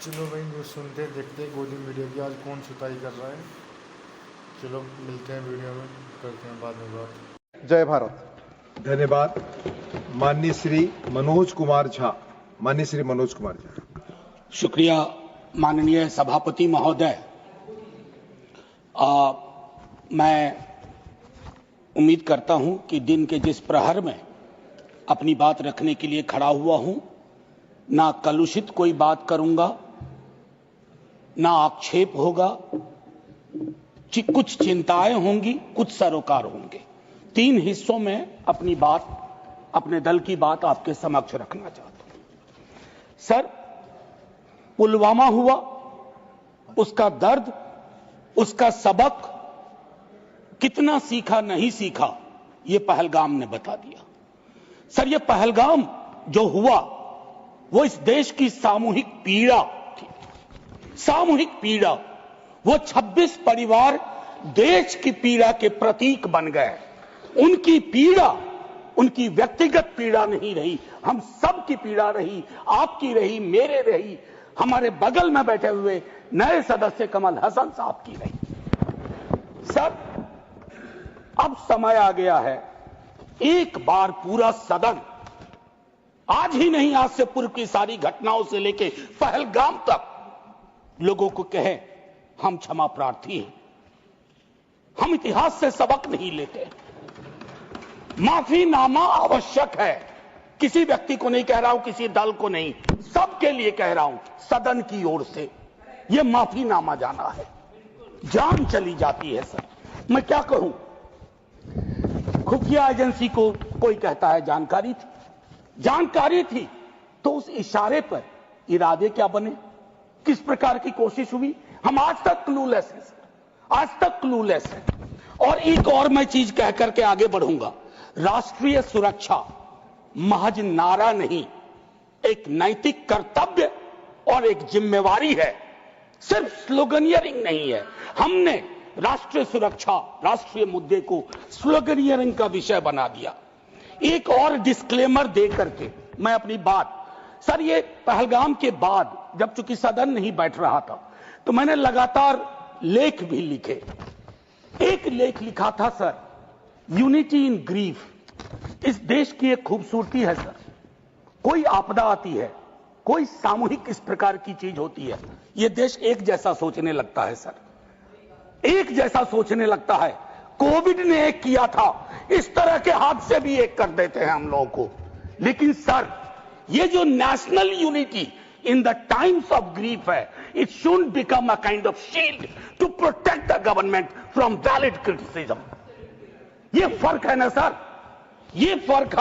चलो भाई न्यूज़ सुनते हैं, देखते हैं गोदी मीडिया की आज कौन सुताई कर रहा है। चलो मिलते हैं वीडियो में, करते हैं बाद में बात। जय भारत। धन्यवाद। माननीय श्री मनोज कुमार झा। माननीय श्री मनोज कुमार झा। शुक्रिया माननीय सभापति महोदय। मैं उम्मीद करता हूं कि दिन के जिस प्रहर में अपनी बात रखने के लिए खड़ा हुआ हूं, ना कलुषित कोई बात करूंगा, ना आक्षेप होगा, कुछ चिंताएं होंगी, कुछ सरोकार होंगे। 3 हिस्सों में अपनी बात, अपने दल की बात आपके समक्ष रखना चाहता हूं। सर, पुलवामा हुआ, उसका दर्द, उसका सबक कितना सीखा नहीं सीखा, ये पहलगाम ने बता दिया। सर, ये पहलगाम जो हुआ वो इस देश की सामूहिक पीड़ा थी, सामूहिक पीड़ा। वो 26 परिवार देश की पीड़ा के प्रतीक बन गए। उनकी पीड़ा उनकी व्यक्तिगत पीड़ा नहीं रही, हम सब की पीड़ा रही, आपकी रही, मेरे रही, हमारे बगल में बैठे हुए नए सदस्य कमल हसन साहब की रही। सर, अब समय आ गया है, एक बार पूरा सदन, आज ही नहीं आज से पूर्व की सारी घटनाओं से लेके पहलगाम तक, लोगों को कहे हम क्षमा प्रार्थी हैं, हम इतिहास से सबक नहीं लेते। माफीनामा आवश्यक है। किसी व्यक्ति को नहीं कह रहा हूं, किसी दल को नहीं, सबके लिए कह रहा हूं, सदन की ओर से यह माफीनामा जाना है। जान चली जाती है। सर, मैं क्या कहूं, खुफिया एजेंसी को कोई कहता है जानकारी थी, जानकारी थी तो उस इशारे पर इरादे क्या बने, किस प्रकार की कोशिश हुई, हम आज तक क्लूलेस हैं। आज तक क्लूलेस है। और एक और मैं चीज कह करके आगे बढ़ूंगा, राष्ट्रीय सुरक्षा महज नारा नहीं, एक नैतिक कर्तव्य और एक जिम्मेवारी है, सिर्फ स्लोगनियरिंग नहीं है। हमने राष्ट्रीय सुरक्षा, राष्ट्रीय मुद्दे को स्लोगनियरिंग का विषय बना दिया। एक और डिस्क्लेमर दे करके मैं अपनी बात, सर, ये पहलगाम के बाद जब चूंकि सदन नहीं बैठ रहा था तो मैंने लगातार लेख भी लिखे। एक लेख लिखा था सर, यूनिटी इन ग्रीफ। इस देश की एक खूबसूरती है सर, कोई आपदा आती है, कोई सामूहिक इस प्रकार की चीज होती है, यह देश एक जैसा सोचने लगता है सर, एक जैसा सोचने लगता है। कोविड ने एक किया था, इस तरह के हादसे भी एक कर देते हैं हम लोगों को। लेकिन सर, ये जो national unity in the times of grief है, it should become a kind of shield to protect the government from valid criticism. ये फर्क है ना सर, ये फर्क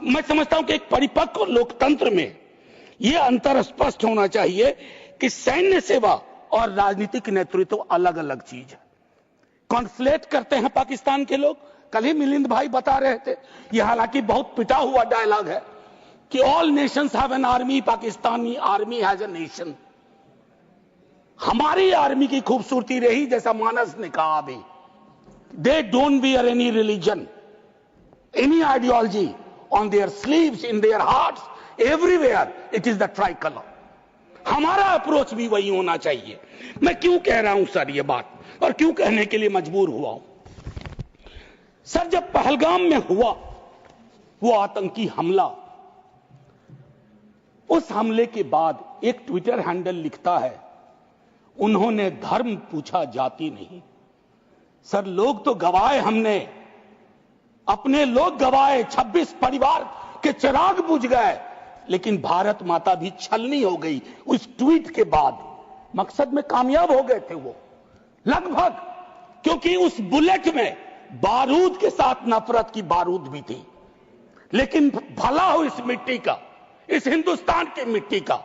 मैं समझता हूं कि एक परिपक्व लोकतंत्र में यह अंतर स्पष्ट होना चाहिए कि सैन्य सेवा और राजनीतिक नेतृत्व अलग अलग चीज है। कॉन्फ्लेट करते हैं पाकिस्तान के लोग। कल ही मिलिंद भाई बता रहे थे, यह हालांकि बहुत पिटा हुआ डायलॉग है कि all Nations have an army, Pakistani army has a nation. हमारी आर्मी की खूबसूरती रही, जैसा मानस ने कहा अभी, they don't wear any religion, any ideology on their sleeves, in their hearts, everywhere it is the tricolour. हमारा अप्रोच भी वही होना चाहिए। मैं क्यों कह रहा हूं सर ये बात, और क्यों कहने के लिए मजबूर हुआ हूं सर, जब पहलगाम में हुआ वो आतंकी हमला, उस हमले के बाद एक ट्विटर हैंडल लिखता है, उन्होंने धर्म पूछा, जाति नहीं। सर, लोग तो गवाए, हमने अपने लोग गवाए, 26 परिवार के चिराग बुझ गए, लेकिन भारत माता भी छलनी हो गई उस ट्वीट के बाद। मकसद में कामयाब हो गए थे वो लगभग, क्योंकि उस बुलेट में बारूद के साथ नफरत की बारूद भी थी। लेकिन भला हो इस मिट्टी का, इस हिंदुस्तान की मिट्टी का,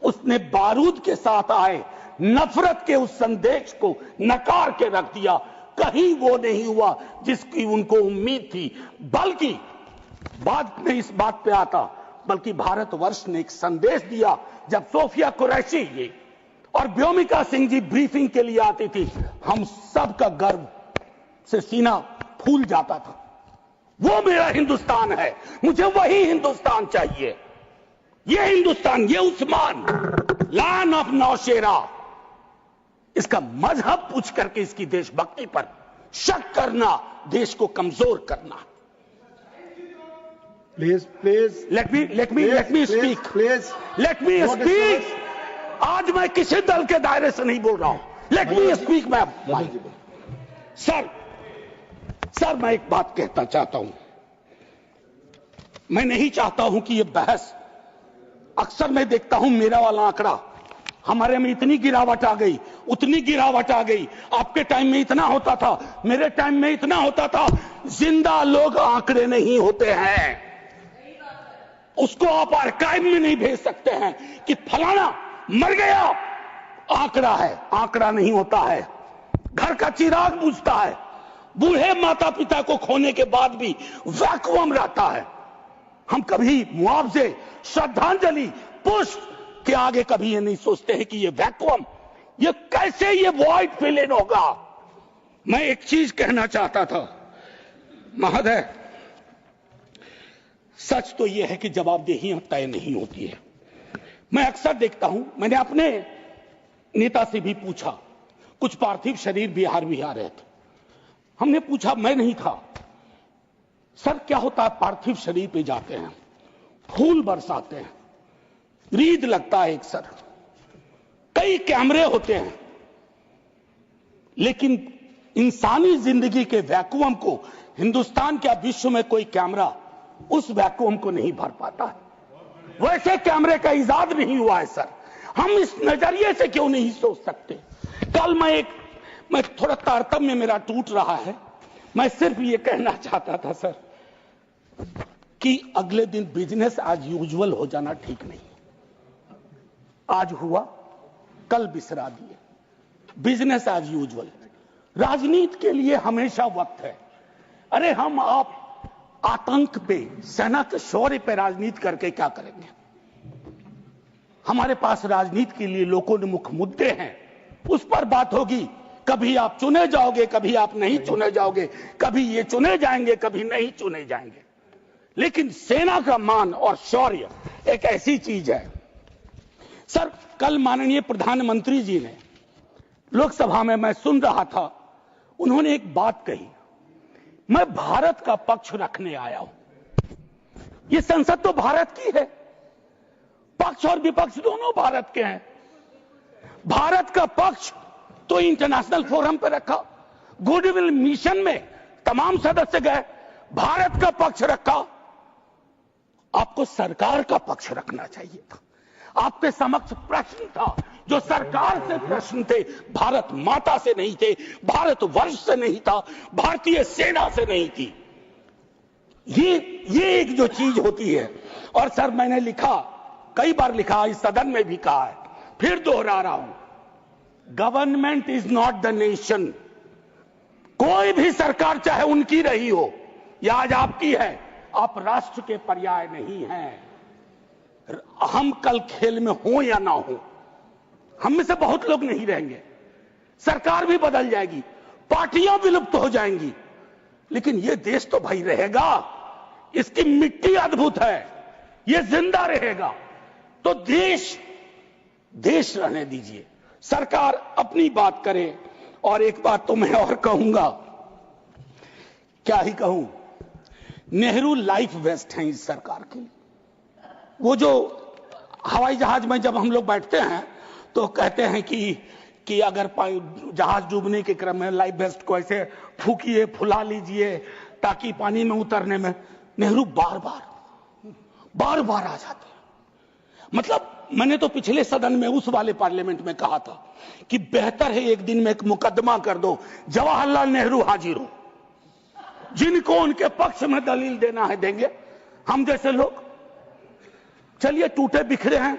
उसने बारूद के साथ आए नफरत के उस संदेश को नकार के रख दिया। कहीं वो नहीं हुआ जिसकी उनको उम्मीद थी, बल्कि बाद में इस बात पे आता, बल्कि भारतवर्ष ने एक संदेश दिया। जब सोफिया कुरैशी जी और व्योमिका सिंह जी ब्रीफिंग के लिए आती थी, हम सब का गर्व से सीना फूल जाता था। वो मेरा हिंदुस्तान है, मुझे वही हिंदुस्तान चाहिए। ये हिंदुस्तान, ये उस्मान, लान सन ऑफ नौशेरा। इसका मजहब पूछ करके इसकी देशभक्ति पर शक करना देश को कमजोर करना। Please please let me speak, let me speak. आज मैं किसी दल के दायरे से नहीं बोल रहा हूं, लेट मी स्पीक। सर मैं एक बात कहना चाहता हूं। मैं नहीं चाहता हूं कि यह बहस, अक्सर मैं देखता हूं मेरा वाला आंकड़ा, हमारे में इतनी गिरावट आ गई, उतनी गिरावट आ गई, आपके टाइम में इतना होता था, मेरे टाइम में इतना होता था। जिंदा लोग आंकड़े नहीं होते हैं, उसको आप आर्काइव में नहीं भेज सकते हैं कि फलाना मर गया। आंकड़ा है, आंकड़ा नहीं होता है। घर का चिराग बुझता है, बूढ़े माता पिता को खोने के बाद भी वैक्यूम रहता है। हम कभी मुआवजे, श्रद्धांजलि, पुष्प के आगे कभी ये नहीं सोचते हैं कि ये वैक्यूम, ये कैसे ये वॉइड फिल इन होगा। मैं एक चीज कहना चाहता था महोदय, सच तो यह है कि जवाबदेही तय नहीं होती है। मैं अक्सर देखता हूं, मैंने अपने नेता से भी पूछा, कुछ पार्थिव शरीर बिहार भी आ रहे थे, हमने पूछा, मैं नहीं था, सर क्या होता है पार्थिव शरीर पे जाते हैं, फूल बरसाते हैं, रीद लगता है एक सर, कई कैमरे होते हैं, लेकिन इंसानी जिंदगी के वैक्यूम को हिंदुस्तान क्या विश्व में कोई कैमरा उस वैक्यूम को नहीं भर पाता है। वैसे कैमरे का इजाद नहीं हुआ है सर। हम इस नजरिए से क्यों नहीं सोच सकते। कल मैं थोड़ा तारतम्य मेरा टूट रहा है, मैं सिर्फ ये कहना चाहता था सर कि अगले दिन बिजनेस एज यूजुअल हो जाना ठीक नहीं। आज हुआ, कल बिसरा दिए, बिजनेस एज यूजुअल। राजनीति के लिए हमेशा वक्त है। अरे हम आप आतंक पे, सेना के शौर्य पे राजनीति करके क्या करेंगे। हमारे पास राजनीति के लिए लोगों ने मुख्य मुद्दे हैं, उस पर बात होगी। कभी आप चुने जाओगे, कभी आप नहीं चुने जाओगे, कभी ये चुने जाएंगे, कभी नहीं चुने जाएंगे। लेकिन सेना का मान और शौर्य एक ऐसी चीज है। सर कल माननीय प्रधानमंत्री जी ने लोकसभा में, मैं सुन रहा था, उन्होंने एक बात कही, मैं भारत का पक्ष रखने आया हूं। ये संसद तो भारत की है, पक्ष और विपक्ष दोनों भारत के हैं। भारत का पक्ष तो इंटरनेशनल फोरम पर रखा, गुडविल मिशन में तमाम सदस्य गए, भारत का पक्ष रखा। आपको सरकार का पक्ष रखना चाहिए था। आपके समक्ष प्रश्न था, जो सरकार से प्रश्न थे, भारत माता से नहीं थे, भारत वर्ष से नहीं था, भारतीय सेना से नहीं थी। ये एक जो चीज होती है। और सर मैंने लिखा, कई बार लिखा, इस सदन में भी कहा है, फिर दोहरा रहा हूं, government is not the nation. कोई भी सरकार चाहे उनकी रही हो या आज आपकी है, आप राष्ट्र के पर्याय नहीं हैं। हम कल खेल में हो या ना हो, हम में से बहुत लोग नहीं रहेंगे, सरकार भी बदल जाएगी, पार्टियां विलुप्त हो जाएंगी, लेकिन यह देश तो भाई रहेगा। इसकी मिट्टी अद्भुत है, यह जिंदा रहेगा। तो देश रहने दीजिए, सरकार अपनी बात करे। और एक बात तो मैं और कहूंगा, क्या ही कहूं, नेहरू लाइफ वेस्ट हैं इस सरकार की। वो जो हवाई जहाज में जब हम लोग बैठते हैं तो कहते हैं कि अगर जहाज डूबने के क्रम में लाइफ वेस्ट को ऐसे फूकिए, फुला लीजिए ताकि पानी में उतरने में, नेहरू बार बार आ जाते हैं। मतलब मैंने तो पिछले सदन में, उस वाले पार्लियामेंट में कहा था कि बेहतर है एक दिन में एक मुकदमा कर दो, जवाहरलाल नेहरू हाजिर हो, जिनको उनके पक्ष में दलील देना है देंगे, हम जैसे लोग चलिए टूटे बिखरे हैं।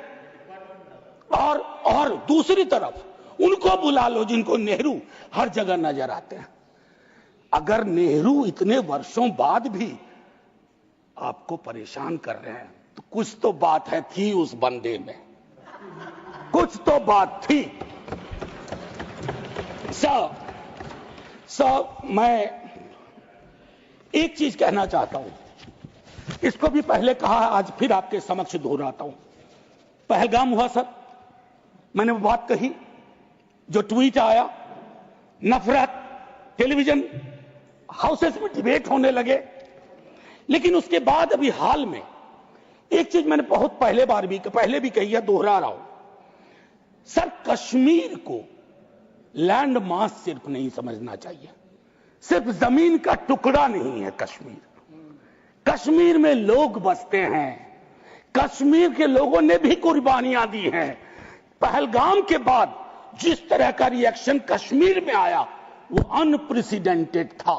और दूसरी तरफ उनको बुला लो जिनको नेहरू हर जगह नजर आते हैं। अगर नेहरू इतने वर्षों बाद भी आपको परेशान कर रहे हैं तो कुछ तो बात है, थी उस बंदे में, कुछ तो बात थी। मैं एक चीज कहना चाहता हूं, इसको भी पहले कहा, आज फिर आपके समक्ष दोहराता हूं। पहलगाम हुआ सर, मैंने वो बात कही, जो ट्वीट आया, नफरत, टेलीविजन हाउसेस में डिबेट होने लगे। लेकिन उसके बाद अभी हाल में एक चीज मैंने बहुत पहले भी कही है, दोहरा रहा हूं। सर, कश्मीर को लैंड मास सिर्फ नहीं समझना चाहिए, सिर्फ जमीन का टुकड़ा नहीं है कश्मीर। कश्मीर में लोग बसते हैं, कश्मीर के लोगों ने भी कुर्बानियां दी हैं। पहलगाम के बाद जिस तरह का रिएक्शन कश्मीर में आया वो अनप्रेसिडेंटेड था,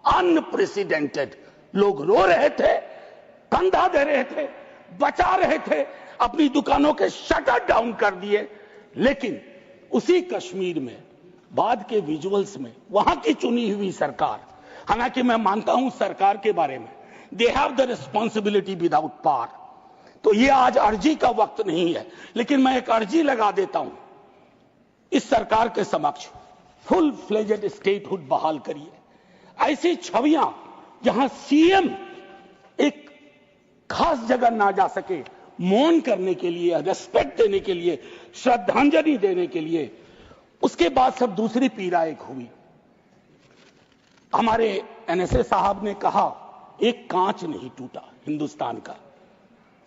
अनप्रेसिडेंटेड। लोग रो रहे थे, कंधा दे रहे थे, बचा रहे थे, अपनी दुकानों के शटर डाउन कर दिए। लेकिन उसी कश्मीर में बाद के विजुअल्स में वहां की चुनी हुई सरकार, हालांकि मैं मानता हूं सरकार के बारे में, they have the responsibility without power, तो ये आज अर्जी का वक्त नहीं है, लेकिन मैं एक अर्जी लगा देता हूं इस सरकार के समक्ष, फुल फ्लेजेड स्टेटहुड बहाल करिए। ऐसी छवियां जहां सीएम एक खास जगह ना जा सके, मौन करने के लिए, रेस्पेक्ट देने के लिए, श्रद्धांजलि देने के लिए, उसके बाद सब दूसरी पीड़ा एक हुई। हमारे एनएसए साहब ने कहा एक कांच नहीं टूटा हिंदुस्तान का।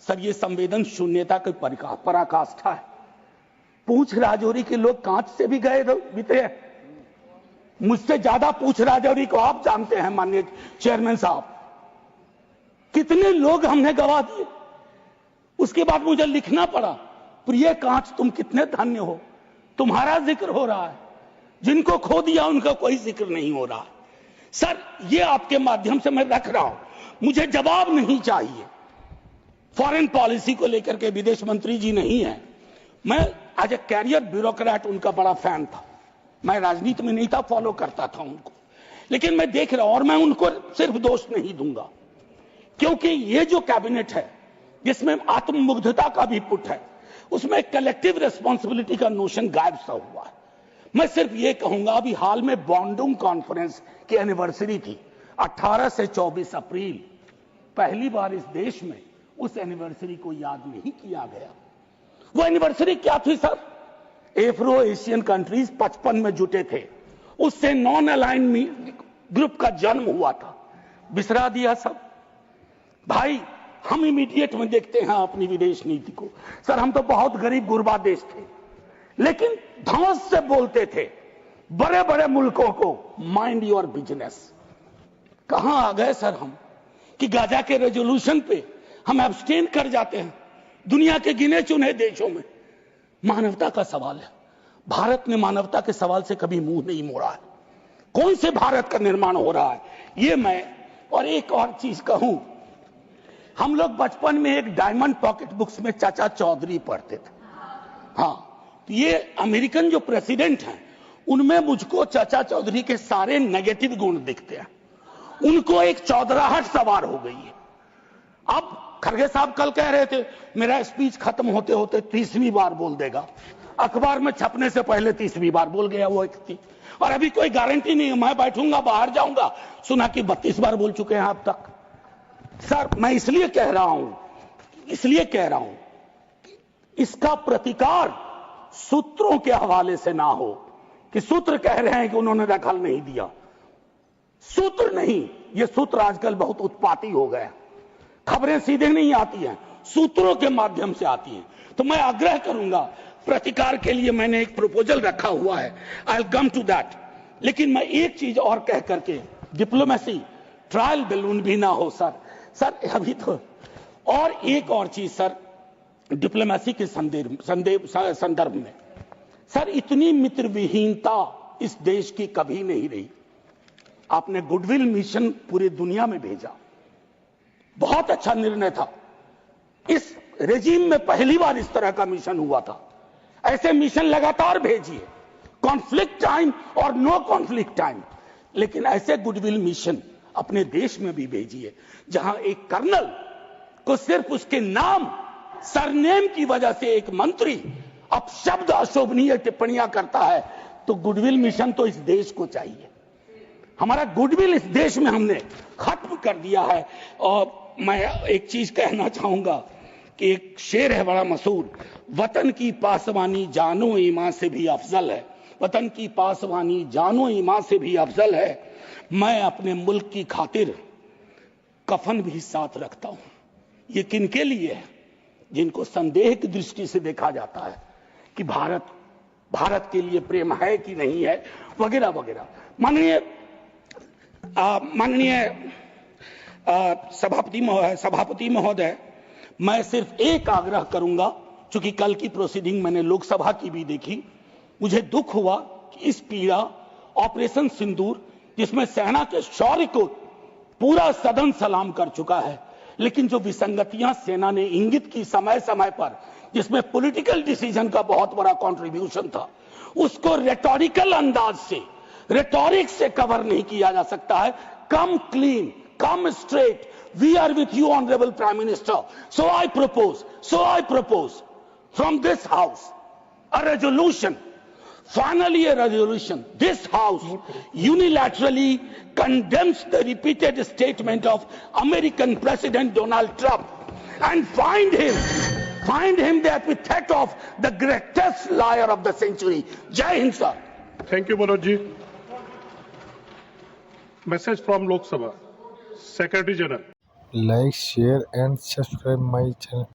सर, ये संवेदन शून्यता की पराकाष्ठा है। पूंछ राजौरी के लोग कांच से भी गए बीते हैं। मुझसे ज्यादा पूंछ राजौरी को आप जानते हैं माननीय चेयरमैन साहब, कितने लोग हमने गवा दिए। उसके बाद मुझे लिखना पड़ा, प्रिय कांच तुम कितने धन्य हो, तुम्हारा जिक्र हो रहा है, जिनको खो दिया उनका कोई जिक्र नहीं हो रहा। सर, ये आपके माध्यम से मैं रख रहा हूं, मुझे जवाब नहीं चाहिए। फॉरेन पॉलिसी को लेकर के विदेश मंत्री जी नहीं है, मैं एज ए कैरियर ब्यूरोक्रेट उनका बड़ा फैन था। मैं राजनीति में नहीं था, फॉलो करता था उनको, लेकिन मैं देख रहा हूं और मैं उनको सिर्फ दोष नहीं दूंगा, क्योंकि ये जो कैबिनेट है जिसमें आत्ममुग्धता का भी पुट है, उसमें कलेक्टिव रिस्पॉन्सिबिलिटी का नोशन गायब सा हुआ है। मैं सिर्फ ये कहूंगा, अभी हाल में बॉन्डुंग कॉन्फ्रेंस की एनिवर्सरी थी 18 से 24 अप्रैल, पहली बार इस देश में उस एनिवर्सरी को याद नहीं किया गया। वो एनिवर्सरी क्या थी सर? एफ्रो एशियन कंट्रीज 55 में जुटे थे, उससे नॉन अलाइन ग्रुप का जन्म हुआ था। बिसरा दिया सब भाई। हम इमीडिएट में देखते हैं अपनी विदेश नीति को। सर, हम तो बहुत गरीब गुरबा देश थे, लेकिन धौंस से बोलते थे बड़े बड़े मुल्कों को माइंड योर बिजनेस। कहां आ गए सर हम कि गाजा के रेजोल्यूशन पे हम एब्सटेन कर जाते हैं दुनिया के गिने चुने देशों में। मानवता का सवाल है, भारत ने मानवता के सवाल से कभी मुंह नहीं मोड़ा है। कौन से भारत का निर्माण हो रहा है ये मैं, और एक और चीज कहूं, हम लोग बचपन में एक डायमंड पॉकेट बुक्स में चाचा चौधरी पढ़ते थे। हाँ, तो ये अमेरिकन जो प्रेसिडेंट हैं उनमें मुझको चाचा चौधरी के सारे नेगेटिव गुण दिखते हैं। उनको एक चौधराहट सवार हो गई है। अब खड़गे साहब कल कह रहे थे मेरा स्पीच खत्म होते होते 30वीं बार बोल देगा, अखबार में छपने से पहले 30वीं बार बोल गया वो व्यक्ति, और अभी कोई गारंटी नहीं है, मैं बैठूंगा बाहर जाऊंगा सुना कि 32 बार बोल चुके हैं अब तक। सर, मैं इसलिए कह रहा हूं इसका प्रतिकार सूत्रों के हवाले से ना हो कि सूत्र कह रहे हैं कि उन्होंने दखल नहीं दिया। सूत्र नहीं, ये सूत्र आजकल बहुत उत्पाती हो गए, खबरें सीधे नहीं आती हैं, सूत्रों के माध्यम से आती हैं। तो मैं आग्रह करूंगा, प्रतिकार के लिए मैंने एक प्रपोजल रखा हुआ है, I will come to that. लेकिन मैं एक चीज और कह करके, डिप्लोमेसी ट्रायल बैलून भी ना हो सर। अभी तो और एक और चीज सर, डिप्लोमेसी के संदर्भ में सर, इतनी मित्र विहीनता इस देश की कभी नहीं रही। आपने गुडविल मिशन पूरी दुनिया में भेजा, बहुत अच्छा निर्णय था। इस रेजिम में पहली बार इस तरह का मिशन हुआ था। ऐसे मिशन लगातार भेजिए, कॉन्फ्लिक्ट टाइम और नो कॉन्फ्लिक्ट टाइम, लेकिन ऐसे गुडविल मिशन अपने देश में भी भेजिए जहां एक कर्नल को सिर्फ उसके नाम सरनेम की वजह से एक मंत्री अपशब्द अशोभनीय टिप्पणियां करता है, तो गुडविल मिशन तो इस देश को चाहिए। हमारा गुडविल इस देश में हमने खत्म कर दिया है। और मैं एक चीज कहना चाहूंगा कि एक शेर है बड़ा मशहूर, वतन की पासवानी जानो ईमान से भी अफजल है, वतन की पासवानी जानो ईमान से भी अफजल है। मैं अपने मुल्क की खातिर कफन भी साथ रखता हूं। ये किनके लिए है? जिनको संदेह की दृष्टि से देखा जाता है कि भारत के लिए प्रेम है कि नहीं है, वगैरह वगैरह। माननीय सभापति महोदय, मैं सिर्फ एक आग्रह करूंगा, चूंकि कल की प्रोसीडिंग मैंने लोकसभा की भी देखी, मुझे दुख हुआ कि इस पीड़ा ऑपरेशन सिंदूर, जिसमें सेना के शौर्य को पूरा सदन सलाम कर चुका है, लेकिन जो विसंगतियां सेना ने इंगित की समय समय पर, जिसमें पॉलिटिकल डिसीजन का बहुत बड़ा कंट्रीब्यूशन था, उसको रेटोरिकल अंदाज से, रेटोरिक से कवर नहीं किया जा सकता है। Come clean, come straight, we are with you honourable prime minister, so I propose from this house a resolution, finally a resolution. This house unilaterally condemns the repeated statement of American President Donald Trump and find him the epithet of the greatest liar of the century. Jai Hind, sir. Thank you, Manoj ji. Message from Lok Sabha. Secretary General. Like, share and subscribe my channel.